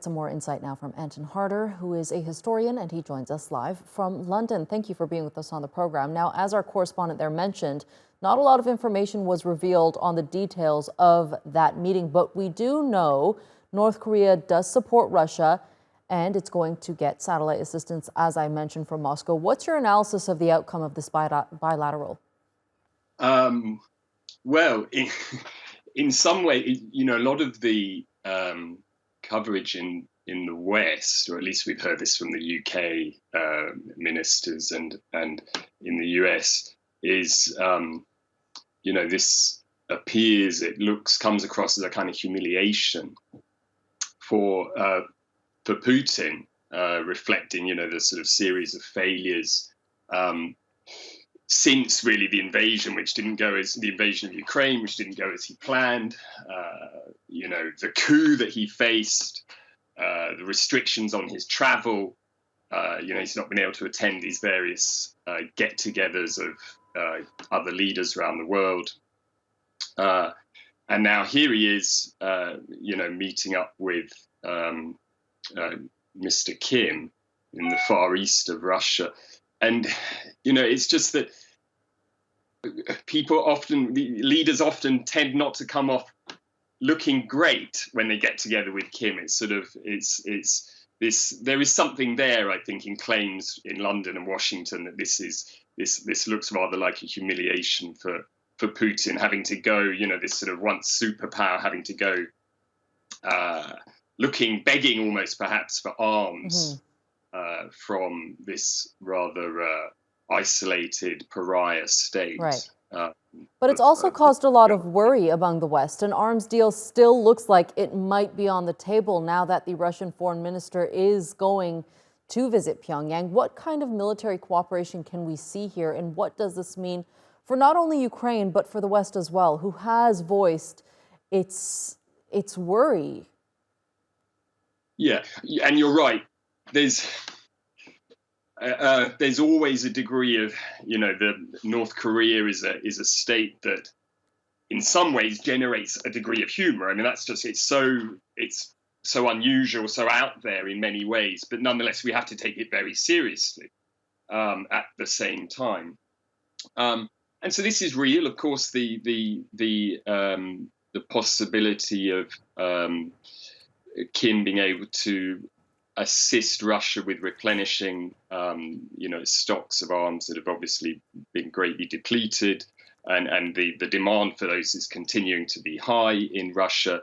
get some more insight now from Anton Harder, who is a historian, and he joins us live from London. Thank you for being with us on the program. Now, as our correspondent there mentioned, not a lot of information was revealed on the details of that meeting, but we do know North Korea does support Russia, and it's going to get satellite assistance, as I mentioned, from Moscow. What's your analysis of the outcome of this bilateral? Well, in some way, a lot of the coverage in the West, or at least we've heard this from the UK ministers and in the US, is this comes across as a kind of humiliation for Putin, reflecting the sort of series of failures since really the invasion, the invasion of Ukraine, which didn't go as he planned, the coup that he faced, the restrictions on his travel, he's not been able to attend these various get-togethers of other leaders around the world. And now here he is, meeting up with Mr. Kim in the far east of Russia. And, it's just that leaders often tend not to come off looking great when they get together with Kim. There is something there, I think, in claims in London and Washington that this looks rather like a humiliation for Putin, having to go, this sort of once superpower, having to go begging almost perhaps for arms. From this rather isolated pariah state. Right. But it's also caused a lot of worry among the West. An arms deal still looks like it might be on the table now that the Russian foreign minister is going to visit Pyongyang. What kind of military cooperation can we see here, and what does this mean for not only Ukraine, but for the West as well, who has voiced its worry? Yeah, and you're right. There's always a degree of, the North Korea is a state that in some ways generates a degree of humor. I mean, it's so unusual, so out there in many ways, but nonetheless, we have to take it very seriously at the same time. And so this is real. Of course, the possibility of Kim being able to assist Russia with replenishing, stocks of arms that have obviously been greatly depleted, and the demand for those is continuing to be high in Russia.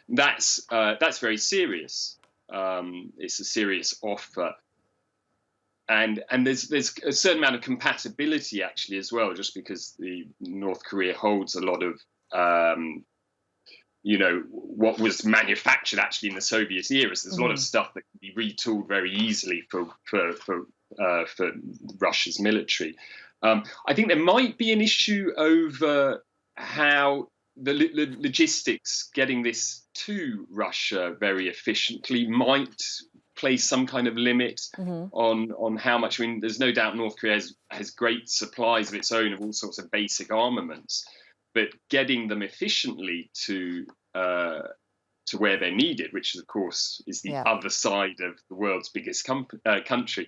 That's very serious. It's a serious offer, and there's a certain amount of compatibility actually as well, just because the North Korea holds a lot of what was manufactured actually in the Soviet era. So there's a lot of stuff that can be retooled very easily for Russia's military. I think there might be an issue over how the logistics getting this to Russia very efficiently might place some kind of limit on how much. I mean, there's no doubt North Korea has great supplies of its own of all sorts of basic armaments, but getting them efficiently to where they're needed, which of course is the other side of the world's biggest country,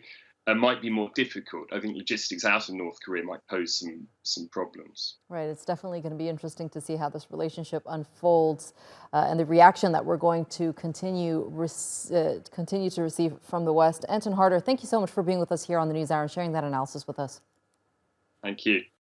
might be more difficult. I think logistics out of North Korea might pose some problems. Right. It's definitely going to be interesting to see how this relationship unfolds, and the reaction that we're going to continue to receive from the West. Anton Harder, thank you so much for being with us here on the NewsHour and sharing that analysis with us. Thank you.